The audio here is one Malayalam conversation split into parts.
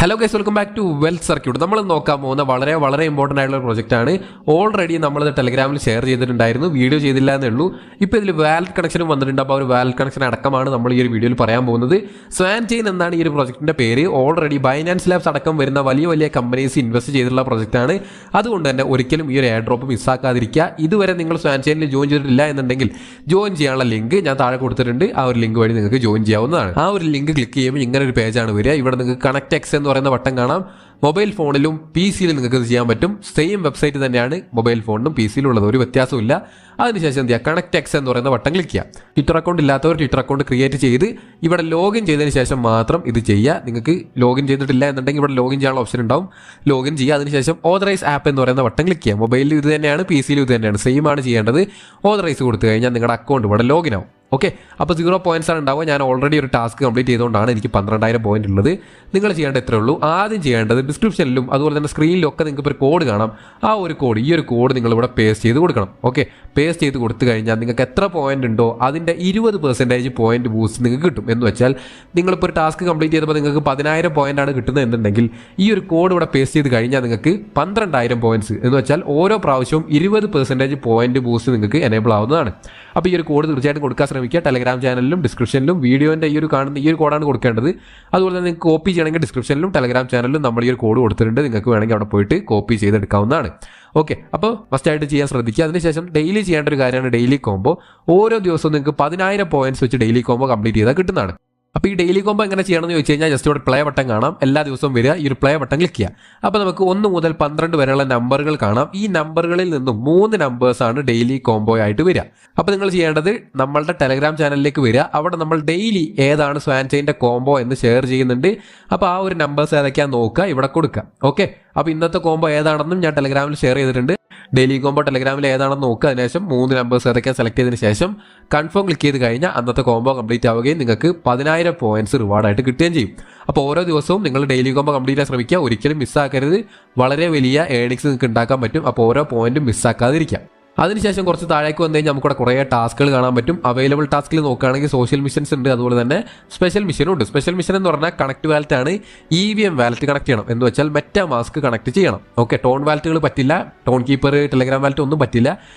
Hello guys, welcome back to wealth circuit. നമ്മൾ നോക്കാൻ പോകുന്ന വളരെ ഇമ്പോർട്ടൻ്റ് ആയിട്ടുള്ള പ്രൊജക്റ്റ് ആണ്. ഓൾറെഡി നമ്മളിത് ടെലഗ്രാമിൽ ഷെയർ ചെയ്തിട്ടുണ്ടായിരുന്നു, വീഡിയോ ചെയ്തില്ല എന്നേ ഉള്ളൂ. ഇപ്പോൾ ഇതിൽ വാലറ്റ് കണക്ഷനും വന്നിട്ടുണ്ട്. അപ്പോൾ ഒരു വാലറ്റ് കണക്ഷൻ അടക്കമാണ് നമ്മൾ ഈ ഒരു വീഡിയോയിൽ പറയാൻ പോകുന്നത്. സ്വാൻ ചെയിൻ എന്നാണ് ഈ ഒരു പ്രൊജക്റ്റിന്റെ പേര്. ഓൾറെഡി ബൈനാൻസ് ലാബ്സ് അടക്കം വരുന്ന വലിയ കമ്പനീസ് ഇൻവെസ്റ്റ് ചെയ്തിട്ടുള്ള പ്രൊജക്റ്റാണ്. അതുകൊണ്ട് തന്നെ ഒരിക്കലും ഈ ഒരു എയർ ഡ്രോപ്പ് മിസ്സാക്കാതിരിക്കുക. ഇതുവരെ നിങ്ങൾ സ്വാൻ ചെയിനിൽ ജോയിൻ ചെയ്തിട്ടില്ല എന്നുണ്ടെങ്കിൽ ജോയിൻ ചെയ്യാനുള്ള ലിങ്ക് ഞാൻ താഴെ കൊടുത്തിട്ടുണ്ട്. ആ ഒരു ലിങ്ക് വഴി നിങ്ങൾക്ക് ജോയിൻ ചെയ്യാവുന്നതാണ്. ആ ഒരു ലിങ്ക് ക്ലിക്ക് ചെയ്യുമ്പോൾ ഇങ്ങനെ ഒരു പേജാണ് വരിക. ഇവിടെ നിങ്ങൾക്ക് കണക്ട് എക്സ് എന്ന് പറയുന്ന ബട്ടൺ കാണാം. മൊബൈൽ ഫോണിലും പി സിയിലും നിങ്ങൾക്ക് ഇത് ചെയ്യാൻ പറ്റും. സെയിം വെബ്സൈറ്റ് തന്നെയാണ് മൊബൈൽ ഫോണിലും പി സിയിലും ഉള്ളത്, ഒരു വ്യത്യാസമില്ല. അതിനുശേഷം എന്ത് ചെയ്യുക, കണക്ട് എക്സ് എന്ന് പറയുന്ന ബട്ടൺ ക്ലിക്ക് ചെയ്യുക. ട്വിറ്റർ അക്കൗണ്ട് ഇല്ലാത്തവർ ട്വിറ്റർ അക്കൗണ്ട് ക്രിയേറ്റ് ചെയ്ത് ഇവിടെ ലോഗിൻ ചെയ്തതിന് ശേഷം മാത്രം ഇത് ചെയ്യുക. നിങ്ങൾക്ക് ലോഗിൻ ചെയ്തിട്ടില്ല എന്നുണ്ടെങ്കിൽ ഇവിടെ ലോഗിൻ ചെയ്യാനുള്ള ഓപ്ഷൻ ഉണ്ടാവും, ലോഗിൻ ചെയ്യുക. അതിനുശേഷം ഓതറൈസ് ആപ്പ് എന്ന് പറയുന്ന ബട്ടൺ ക്ലിക്ക് ചെയ്യുക. മൊബൈലിൽ ഇത് തന്നെയാണ്, പി സിയിലും ഇത് തന്നെയാണ്, സെയിം ആണ് ചെയ്യേണ്ടത്. ഓതറൈസ് കൊടുത്തു കഴിഞ്ഞാൽ നിങ്ങളുടെ അക്കൗണ്ട് ഇവിടെ ലോഗിൻ ആവും. ഓക്കെ, അപ്പോൾ 0 പോയിന്റ്സ് ആണ് ഉണ്ടാവുക. ഞാൻ ഓൾറെഡി ഒരു ടാസ്ക് കംപ്ലീറ്റ് ചെയ്തുകൊണ്ടാണ് എനിക്ക് 12,000 പോയിന്റ് ഉള്ളത്. നിങ്ങൾ ചെയ്യേണ്ടത് ഇത്രേ ഉള്ളൂ. ആദ്യം ചെയ്യേണ്ടത് ഡിസ്ക്രിപ്ഷനിലും അതുപോലെ തന്നെ സ്ക്രീനിലും ഒക്കെ നിങ്ങൾക്ക് ഇപ്പോൾ ഒരു കോഡ് കാണാം. ആ ഒരു കോഡ്, ഈ ഒരു കോഡ് നിങ്ങൾ ഇവിടെ പേസ്റ്റ് ചെയ്ത് കൊടുക്കണം. ഓക്കെ, പേസ്റ്റ് ചെയ്ത് കൊടുത്തു കഴിഞ്ഞാൽ നിങ്ങൾക്ക് എത്ര പോയിന്റ് ഉണ്ടോ അതിൻ്റെ 20% പോയിന്റ് ബൂസ്റ്റ് നിങ്ങൾക്ക് കിട്ടും. എന്ന് വെച്ചാൽ നിങ്ങളിപ്പോൾ ഒരു ടാസ്ക് കംപ്ലീറ്റ് ചെയ്തപ്പോൾ നിങ്ങൾക്ക് 10,000 പോയിന്റ് ആണ് കിട്ടുന്നത് എന്നുണ്ടെങ്കിൽ ഈ ഒരു കോഡ് ഇവിടെ പേസ്റ്റ് ചെയ്ത് കഴിഞ്ഞാൽ നിങ്ങൾക്ക് 12,000 പോയിന്റ്സ് എന്ന് വെച്ചാൽ ഓരോ പ്രാവശ്യവും 20% പോയിന്റ് ബൂസ്റ്റ് നിങ്ങൾക്ക് എനേബിൾ ആവുന്നതാണ്. അപ്പോൾ ഈ ഒരു കോഡ് തീർച്ചയായിട്ടും കൊടുക്കാൻ ശ്രമിക്കുക. ടെലഗ്രാം ചാനലിലും ഡിസ്ക്രിപ്ഷനിലും വീഡിയോൻ്റെ ഈ ഒരു കാണുന്ന ഈ ഒരു കോഡാണ് കൊടുക്കേണ്ടത്. അതുപോലെ തന്നെ നിങ്ങൾക്ക് കോപ്പി ചെയ്യണമെങ്കിൽ ഡിസ്ക്രിപ്ഷനിലും ടെലഗ്രാം ചാനലിലും നമ്മൾ ഈ ഒരു കോഡ് കൊടുത്തിട്ടുണ്ട്. നിങ്ങൾക്ക് വേണമെങ്കിൽ അവിടെ പോയിട്ട് കോപ്പി ചെയ്തെടുക്കാവുന്നതാണ്. ഓക്കെ, അപ്പോൾ മസ്റ്റായിട്ട് ചെയ്യാൻ ശ്രദ്ധിക്കുക. അതിനുശേഷം ഡെയിലി ചെയ്യേണ്ട ഒരു കാര്യമാണ് ഡെയിലി കോംബോ. ഓരോ ദിവസവും നിങ്ങൾക്ക് 10,000 പോയിന്റ്സ് വെച്ച് ഡെയിലി കോംബോ കംപ്ലീറ്റ് ചെയ്താൽ കിട്ടുന്നതാണ്. അപ്പോൾ ഈ ഡെയിലി കോംബോ എങ്ങനെ ചെയ്യണമെന്ന് ചോദിച്ചു കഴിഞ്ഞാൽ ജസ്റ്റ് ഇവിടെ പ്ലേ ബട്ടൺ കാണാം. എല്ലാ ദിവസവും വരിക, ഈ ഒരു പ്ലേ ബട്ടൺ ക്ലിക്ക് ചെയ്യുക. അപ്പോൾ നമുക്ക് 1 മുതൽ 12 വരെയുള്ള നമ്പറുകൾ കാണാം. ഈ നമ്പറുകളിൽ നിന്നും 3 നമ്പേഴ്സാണ് ഡെയിലി കോംബോ ആയിട്ട് വരിക. അപ്പോൾ നിങ്ങൾ ചെയ്യേണ്ടത് നമ്മളുടെ ടെലഗ്രാം ചാനലിലേക്ക് വരിക. അവിടെ നമ്മൾ ഡെയിലി ഏതാണ് സ്വാൻ ചെയിൻ്റെ കോംബോ എന്ന് ഷെയർ ചെയ്യുന്നുണ്ട്. അപ്പോൾ ആ ഒരു നമ്പേഴ്സ് ഏതൊക്കെയാണെന്ന് നോക്കുക, ഇവിടെ കൊടുക്കുക. ഓക്കെ, അപ്പോൾ ഇന്നത്തെ കോംബോ ഏതാണെന്നും ഞാൻ ടെലഗ്രാമിൽ ഷെയർ ചെയ്തിട്ടുണ്ട്. ഡെയിലി കോംബോ ടെലഗ്രാമിൽ ഏതാണെന്ന് നോക്കുക. അതിനുശേഷം 3 നമ്പേഴ്സ് ഏതൊക്കെ സെലക്ട് ചെയ്തതിന് ശേഷം കൺഫേം ക്ലിക്ക് ചെയ്ത് കഴിഞ്ഞാൽ അന്നത്തെ കോംബോ കംപ്ലീറ്റ് ആവുകയും നിങ്ങൾക്ക് 10,000 പോയിന്റ്സ് റിവാർഡായിട്ട് കിട്ടുകയും ചെയ്യും. അപ്പോൾ ഓരോ ദിവസവും നിങ്ങൾ ഡെയിലി കോംബോ കംപ്ലീറ്റ് ചെയ്യാൻ ശ്രമിക്കുക. ഒരിക്കലും മിസ്സാക്കരുത്. വളരെ വലിയ ഏർണിങ്സ് നിങ്ങൾക്ക് ഉണ്ടാക്കാൻ പറ്റും. അപ്പോൾ ഓരോ പോയിന്റും മിസ്സാക്കാതിരിക്കുക. അതിനുശേഷം കുറച്ച് താഴേക്ക് വന്നു കഴിഞ്ഞാൽ നമുക്കിവിടെ കുറേ ടാസ്കുകൾ കാണാൻ പറ്റും. അവൈലബിൾ ടാസ്കിൽ നോക്കുകയാണെങ്കിൽ സോഷ്യൽ മിഷൻസ് ഉണ്ട്, അതുപോലെ തന്നെ സ്പെഷ്യൽ മിഷനും ഉണ്ട്. സ്പെഷ്യൽ മിഷൻ എന്ന് പറഞ്ഞാൽ കണക്ട് വാലറ്റ് ആണ്. EVM വാലറ്റ് കണക്ട് ചെയ്യണം, എന്ന് വെച്ചാൽ മെറ്റാമാസ്ക് കണക്ട് ചെയ്യണം. ഓക്കെ, ടോൺ വാലറ്റുകൾ പറ്റില്ല, ടോൺ കീപ്പർ, ടെലഗ്രാം വാലറ്റ് ഒന്നും പറ്റില്ല.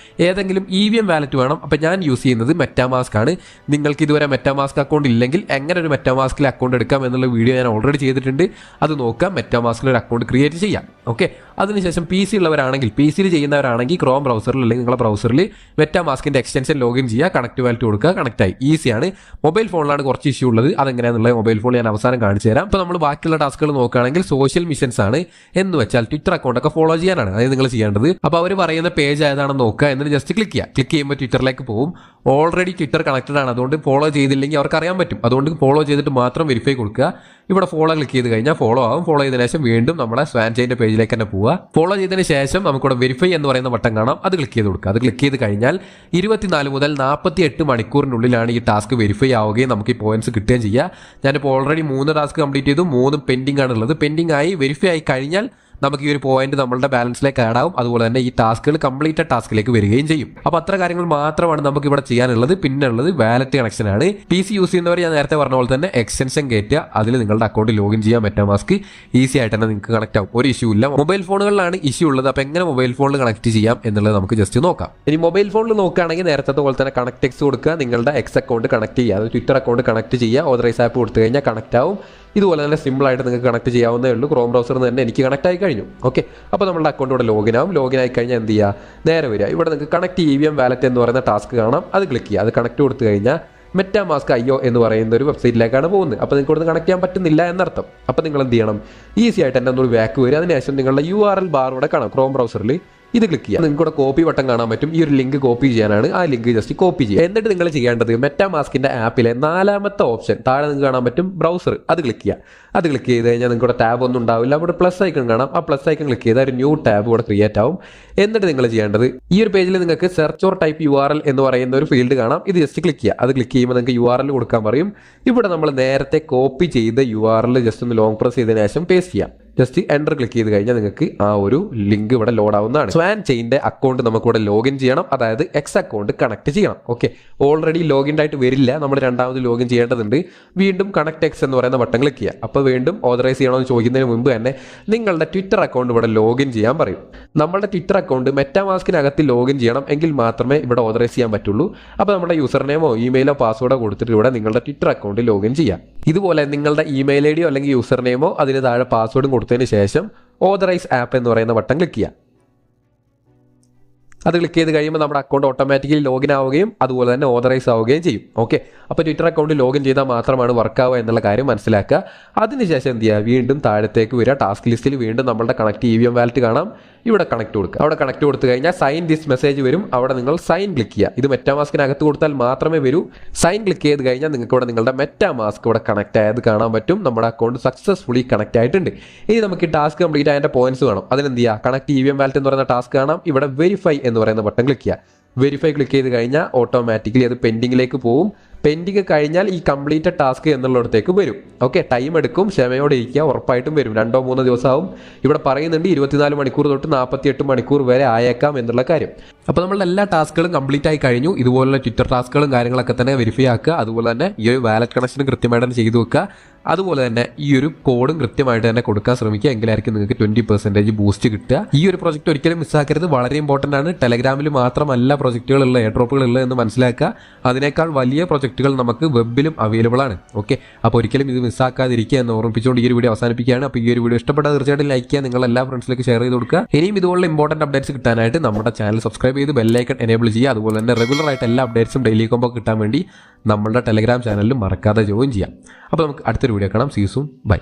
ഏതെങ്കിലും EVM വാലറ്റ് വേണം. അപ്പോൾ ഞാൻ യൂസ് ചെയ്യുന്നത് മെറ്റാമാസ്ക് ആണ്. നിങ്ങൾക്ക് ഇതുവരെ മെറ്റാമാസ്ക് അക്കൗണ്ട് ഇല്ലെങ്കിൽ എങ്ങനെ ഒരു മെറ്റാമാസ്കിൽ അക്കൗണ്ട് എടുക്കാം എന്നുള്ള വീഡിയോ ഞാൻ ഓൾറെഡി ചെയ്തിട്ടുണ്ട്. അത് നോക്കാം, മെറ്റാമാസ്കിൽ ഒരു അക്കൗണ്ട് ക്രിയേറ്റ് ചെയ്യാം. ഓക്കെ, അതിനുശേഷം PC ഉള്ളവരാണെങ്കിൽ, PC ചെയ്യുന്നവരാണെങ്കിൽ ക്രോം ബ്രൗസറിൽ അല്ലെങ്കിൽ നിങ്ങളുടെ ബ്രൗസറിൽ മെറ്റാമാസ്കിന്റെ എക്സ്റ്റൻഷൻ ലോഗിൻ ചെയ്യുക, കണക്ട് വാലറ്റ് കൊടുക്കുക, കണക്ട് ആയി. ഈസിയാണ്. മൊബൈൽ ഫോണിലാണ് കുറച്ച് ഇഷ്യൂ ഉള്ളത്. അതെങ്ങനെയാണെന്നുള്ളത് മൊബൈൽ ഫോണിൽ ഞാൻ അവസാനം കാണിച്ചു തരാം. ഇപ്പോൾ നമ്മൾ ബാക്കിയുള്ള ടാസ്കുകൾ നോക്കുകയാണെങ്കിൽ സോഷ്യൽ മിഷൻസ് ആണ്. എന്ന് വെച്ചാൽ ട്വിറ്റർ അക്കൗണ്ട് ഒക്കെ ഫോളോ ചെയ്യാനാണ് അതായത് നിങ്ങൾ ചെയ്യേണ്ടത്. അപ്പോൾ അവർ പറയുന്ന പേജ് ഏതാണെന്ന് നോക്കുക, എന്നിട്ട് ജസ്റ്റ് ക്ലിക്ക് ചെയ്യുക. ക്ലിക്ക് ചെയ്യുമ്പോൾ ട്വിറ്ററിലേക്ക് പോകും. ഓൾറെഡി ട്വിറ്റർ കണക്റ്റഡ് ആണ്, അതുകൊണ്ട് ഫോളോ ചെയ്തില്ലെങ്കിൽ അവർക്ക് അറിയാൻ പറ്റും. അതുകൊണ്ട് ഫോളോ ചെയ്തിട്ട് മാത്രം വെരിഫൈ കൊടുക്കുക. ഇവിടെ ഫോളോ ക്ലിക്ക് ചെയ്ത് കഴിഞ്ഞാൽ ഫോളോ ആവും. ഫോളോ ചെയ്തതിനു ശേഷം വീണ്ടും നമ്മുടെ സ്വാൻ ചെയിൻ്റെ പേജിലേക്ക് തന്നെ പോവുക. ഫോളോ ചെയ്തതിന് ശേഷം നമുക്കിവിടെ വെരിഫൈ എന്ന് പറയുന്ന ബട്ടൺ കാണാം, അത് ക്ലിക്ക് ചെയ്ത് കൊടുക്കുക. അത് ക്ലിക്ക് ചെയ്ത് കഴിഞ്ഞാൽ 24 മുതൽ 48 മണിക്കൂറിനുള്ളിലാണ് ഈ ടാസ്ക് വെരിഫൈ ആവുകയും നമുക്ക് ഈ പോയിന്റ്സ് കിട്ടുകയും ചെയ്യുക. ഞാനിപ്പോൾ ഓൾറെഡി 3 ടാസ്ക് കംപ്ലീറ്റ് ചെയ്തു, 3 പെൻഡിങ് ആണുള്ളത്. പെൻഡിങ് ആയി വെരിഫൈ ആയി കഴിഞ്ഞാൽ നമുക്ക് ഈ ഒരു പോയിന്റ് നമ്മളുടെ ബാലൻസിലേക്ക് ആഡ് ആവും. അതുപോലെ തന്നെ ഈ ടാസ്കുകൾ കംപ്ലീറ്റഡ് ടാസ്കിലേക്ക് വരികയും ചെയ്യും. അപ്പോൾ അത്ര കാര്യങ്ങൾ മാത്രമാണ് നമുക്ക് ഇവിടെ ചെയ്യാനുള്ളത്. പിന്നെ ഉള്ളത് വാലറ്റ് കണക്ഷൻ ആണ്. PC യൂസ് ചെയ്യുന്നവർ ഞാൻ നേരത്തെ പറഞ്ഞ പോലെ തന്നെ എക്സ്റ്റൻഷൻ കയറ്റുക, അതിൽ നിങ്ങളുടെ അക്കൗണ്ട് ലോഗിൻ ചെയ്യാൻ മെറ്റാമാസ്ക് ഈസി ആയിട്ട് തന്നെ നിങ്ങൾക്ക് കണക്ട് ആവും. ഒരു ഇഷ്യൂ ഇല്ല. മൊബൈൽ ഫോണുകളിലാണ് ഇഷ്യൂ ഉള്ളത്. അപ്പോൾ എങ്ങനെ മൊബൈൽ ഫോണിൽ കണക്ട് ചെയ്യാം എന്നുള്ളത് നമുക്ക് ജസ്റ്റ് നോക്കാം. ഇനി മൊബൈൽ ഫോണിൽ നോക്കുകയാണെങ്കിൽ നേരത്തെ പോലെ തന്നെ കണക്ട് എക്സ് കൊടുക്കുക, നിങ്ങളുടെ എക്സ് അക്കൗണ്ട് കണക്ട് ചെയ്യുക, അത് ട്വിറ്റർ അക്കൗണ്ട് കണക്ട് ചെയ്യുക. ഓതറൈസ് ആപ്പ് കൊടുത്തു കഴിഞ്ഞാൽ കണക്ട് ആവും. ഇതുപോലെ തന്നെ സിമ്പിളായിട്ട് നിങ്ങൾക്ക് കണക്ട് ചെയ്യാവുന്നേ ഉള്ളൂ. ക്രോം ബ്രൗസറിൽ നിന്ന് തന്നെ എനിക്ക് കണക്ട് ആയി കഴിഞ്ഞു. ഓക്കെ, അപ്പോൾ നമ്മുടെ അക്കൗണ്ട് ഇവിടെ ലോഗിൻ ആവും. ലോഗിൻ ആയി കഴിഞ്ഞാൽ എന്ത് ചെയ്യുക, നേരെ വരിക. ഇവിടെ നിങ്ങൾക്ക് കണക്ട് EVM വാലറ്റ് എന്ന് പറയുന്ന ടാസ്ക് കാണാം, അത് ക്ലിക്ക് ചെയ്യുക. അത് കണക്ട് കൊടുത്തു കഴിഞ്ഞാൽ മെറ്റാമാസ്ക് IO എന്ന് പറയുന്ന ഒരു വെബ്സൈറ്റിലേക്കാണ് പോകുന്നത്. അപ്പോൾ നിങ്ങൾക്ക് ഇവിടെ കണക്ട് ചെയ്യാൻ പറ്റുന്നില്ല എന്നർത്ഥം. അപ്പോൾ നിങ്ങൾ എന്ത് ചെയ്യണം, ഈസി ആയിട്ട് തന്നെ ഒന്നൊരു ബാക്ക് വരിക. അതിനുശേഷം നിങ്ങളുടെ URL ബാർ ഇവിടെ കാണാം ക്രോം ബ്രൗസറിൽ, ഇത് ക്ലിക്ക് ചെയ്യുക. നിങ്ങൾക്ക് ഇവിടെ കോപ്പി ബട്ടൺ കാണാൻ പറ്റും. ഈ ഒരു ലിങ്ക് കോപ്പി ചെയ്യാനാണ്. ആ ലിങ്ക് ജസ്റ്റ് കോപ്പി ചെയ്യുക. എന്നിട്ട് നിങ്ങൾ ചെയ്യേണ്ടത് മെറ്റാമാസ്കിന്റെ ആപ്പിലെ 4ാമത്തെ ഓപ്ഷൻ താഴെ നിങ്ങൾക്ക് കാണാൻ പറ്റും, ബ്രൗസർ, അത് ക്ലിക്ക് ചെയ്യുക. അത് ക്ലിക്ക് ചെയ്ത് കഴിഞ്ഞാൽ നിങ്ങൾക്ക് ടാബ് ഒന്നും ഉണ്ടാവില്ല. അവിടെ പ്ലസ് ഐക്കൺ കാണാം. ആ പ്ലസ് ഐക്കൺ ക്ലിക്ക് ചെയ്താൽ ഒരു ന്യൂ ടാബ് ഇവിടെ ക്രിയേറ്റ് ആവും. എന്നിട്ട് നിങ്ങൾ ചെയ്യേണ്ടത് ഈ ഒരു പേജിൽ നിങ്ങൾക്ക് സെർച്ച് ഓർ ടൈപ്പ് URL എന്ന് പറയുന്ന ഒരു ഫീൽഡ് കാണാം. ഇത് ജസ്റ്റ് ക്ലിക്ക് ചെയ്യുക. അത് ക്ലിക്ക് ചെയ്യുമ്പോൾ നിങ്ങൾക്ക് URL കൊടുക്കാൻ പറയും. ഇവിടെ നമ്മൾ നേരത്തെ കോപ്പി ചെയ്ത URL ജസ്റ്റ് ഒന്ന് ലോങ് പ്രസ് ചെയ്തതിനു ശേഷം പേസ്റ്റ് ചെയ്യാം. ജസ്റ്റ് എൻ്റർ ക്ലിക്ക് ചെയ്ത് കഴിഞ്ഞാൽ നിങ്ങൾക്ക് ആ ഒരു ലിങ്ക് ഇവിടെ ലോഡ് ആവുന്നതാണ്. സ്വാൻ ചെയിൻ്റെ അക്കൗണ്ട് നമുക്കിവിടെ ലോഗിൻ ചെയ്യണം, അതായത് എക്സ് അക്കൗണ്ട് കണക്ട് ചെയ്യണം. ഓക്കെ, ഓൾറെഡി ലോഗിൻ ആയിട്ട് വരില്ല, നമ്മൾ രണ്ടാമത് ലോഗിൻ ചെയ്യേണ്ടതുണ്ട്. വീണ്ടും കണക്ട് എക്സ് എന്ന് പറയുന്ന ബട്ടൺ ക്ലിക്ക് ചെയ്യുക. അപ്പോൾ വീണ്ടും ഓതറൈസ് ചെയ്യണമെന്ന് ചോദിക്കുന്നതിന് മുമ്പ് തന്നെ നിങ്ങളുടെ ട്വിറ്റർ അക്കൗണ്ട് ഇവിടെ ലോഗിൻ ചെയ്യാൻ പറയും. നമ്മളുടെ ട്വിറ്റർ അക്കൗണ്ട് മെറ്റാമാസ്കിനകത്ത് ലോഗിൻ ചെയ്യണം, എങ്കിൽ മാത്രമേ ഇവിടെ ഓതറൈസ് ചെയ്യാൻ പറ്റുള്ളൂ. അപ്പോൾ നമ്മുടെ യൂസർ നെയിമോ ഇമെയിലോ പാസ്വേഡോ കൊടുത്തിട്ട് ഇവിടെ നിങ്ങളുടെ ട്വിറ്റർ അക്കൗണ്ട് ലോഗിൻ ചെയ്യാം. ഇതുപോലെ നിങ്ങളുടെ ഇമെയിൽ ഐ ഡിയോ അല്ലെങ്കിൽ യൂസർ നെയിമോ അതിന് താഴെ പാസ്വേഡും കൊടുത്തതിന് ശേഷം ഓതറൈസ് ആപ്പ് എന്ന് പറയുന്ന ബട്ടൺ ക്ലിക്ക് ചെയ്യുക. അത് ക്ലിക്ക് ചെയ്ത് കഴിയുമ്പോൾ നമ്മുടെ അക്കൗണ്ട് ഓട്ടോമാറ്റിക്കലി ലോഗിൻ ആവുകയും അതുപോലെ തന്നെ ഓതറൈസ് ആവുകയും ചെയ്യും. ഓക്കെ, അപ്പോൾ ട്വിറ്റർ അക്കൗണ്ട് ലോഗിൻ ചെയ്താൽ മാത്രമാണ് വർക്ക് ആവുക എന്നുള്ള കാര്യം മനസ്സിലാക്കുക. അതിനുശേഷം എന്ത് ചെയ്യുക, വീണ്ടും താഴത്തേക്ക് വരിക. ടാസ്ക് ലിസ്റ്റിൽ വീണ്ടും നമ്മുടെ കണക്ട് EVM വാലറ്റ് കാണാം, ഇവിടെ കണക്ട് കൊടുക്കുക. അവിടെ കണക്ട് കൊടുത്തു കഴിഞ്ഞാൽ സൈൻ ദിസ് മെസ്സേജ് വരും. അവിടെ നിങ്ങൾ സൈൻ ക്ലിക്ക് ചെയ്യുക. ഇത് മെറ്റാമാസ്കിനകത്ത് കൊടുത്താൽ മാത്രമേ വരൂ. സൈൻ ക്ലിക്ക് ചെയ്ത് കഴിഞ്ഞാൽ നിങ്ങൾക്ക് ഇവിടെ നിങ്ങളുടെ മെറ്റാമാസ്ക് ഇവിടെ കണക്ട് ആയത് കാണാൻ പറ്റും. നമ്മുടെ അക്കൗണ്ട് സക്സസ്ഫുള്ളി കണക്ട് ആയിട്ടുണ്ട്. ഇനി നമുക്ക് ഈ ടാസ്ക് കംപ്ലീറ്റ് ആയതിൻ്റെ പോയിന്റ്സ് വേണം. അതിനെന്ത് ചെയ്യുക, കണക്ട് EVM വാലറ്റ് എന്ന് പറയുന്ന ടാസ്ക് കാണാം. ഇവിടെ വെരിഫൈ എന്ന് പറയുന്ന ബട്ടൺ ക്ലിക്ക് ചെയ്യുക. വെരിഫൈ ക്ലിക്ക് ചെയ്ത് കഴിഞ്ഞാൽ ഓട്ടോമാറ്റിക്കലി അത് പെൻഡിങ്ങിലേക്ക് പോകും. പെൻഡിങ് കഴിഞ്ഞാൽ ഈ കംപ്ലീറ്റഡ് ടാസ്ക് എന്നുള്ളിടത്തേക്ക് വരും. ഓക്കെ, ടൈം എടുക്കും, ക്ഷമയോടെ ഇരിക്കുക, ഉറപ്പായിട്ടും വരും. 2-3 ദിവസമാവും. ഇവിടെ പറയുന്നുണ്ട് 24 മണിക്കൂർ തൊട്ട് 48 മണിക്കൂർ വരെ ആയേക്കാം എന്നുള്ള കാര്യം. അപ്പോൾ നമ്മളുടെ എല്ലാ ടാസ്കുകളും കംപ്ലീറ്റ് ആയി കഴിഞ്ഞു. ഇതുപോലുള്ള ട്വിറ്റർ ടാസ്കുകളും കാര്യങ്ങളൊക്കെ തന്നെ വെരിഫൈ ആക്കുക. അതുപോലെ തന്നെ ഈ ഒരു വാലറ്റ് കണക്ഷനും കൃത്യമായിട്ട് തന്നെ ചെയ്തു വെക്കുക. അതുപോലെ തന്നെ ഈ ഒരു കോഡും കൃത്യമായിട്ട് തന്നെ കൊടുക്കാൻ ശ്രമിക്കുക, എങ്കിലായിരിക്കും നിങ്ങൾക്ക് 20% ബൂസ്റ്റ് കിട്ടുക. ഈ ഒരു പ്രോജക്റ്റ് ഒരിക്കലും മിസ്സാക്കരുത്, വളരെ ഇമ്പോർട്ടൻ്റ് ആണ്. ടെലഗ്രാമിൽ മാത്രമല്ല പ്രോജക്റ്റുകളുള്ള എയർ ഡ്രോപ്പുകളുള്ളത് എന്ന് മനസ്സിലാക്കുക. അതിനേക്കാൾ വലിയ പ്രോജക്റ്റുകൾ നമുക്ക് വെബിലും അവൈലബിൾ ആണ്. ഓക്കെ, അപ്പോൾ ഒരിക്കലും ഇത് മിസ്സാക്കാതിരിക്കുക എന്ന് ഓർമ്മിപ്പിച്ചുകൊണ്ട് ഈ ഒരു വീഡിയോ അവസാനിപ്പിക്കുകയാണ്. അപ്പോൾ ഈ ഒരു വീഡിയോ ഇഷ്ടപ്പെട്ടാൽ തീർച്ചയായിട്ടും ലൈക്ക് ചെയ്യുക, നിങ്ങൾ എല്ലാ ഫ്രണ്ട്സിലേക്ക് ഷെയർ ചെയ്ത് കൊടുക്കുക. ഇനിയും ഇതുപോലുള്ള ഇമ്പോർട്ടൻറ്റ് അപ്ഡേറ്റ്സ് കിട്ടാനായിട്ട് നമ്മുടെ ചാനൽ സബ്സ്ക്രൈബ് ചെയ്ത് ബെല്ലൈക്കൺ എനേബിൾ ചെയ്യുക. അതുപോലെ തന്നെ റെഗുലർ ആയിട്ട് എല്ലാ അപ്ഡേറ്റ്സും ഡെയിലി കോമ്പോ കിട്ടാൻ വേണ്ടി നമ്മുടെ ടെലഗ്രാം ചാനലിൽ മറക്കാതെ ജോയിൻ ചെയ്യാം. അപ്പോൾ നമുക്ക് അടുത്തൊരു വീഡിയോ കാണാം. See you soon, by.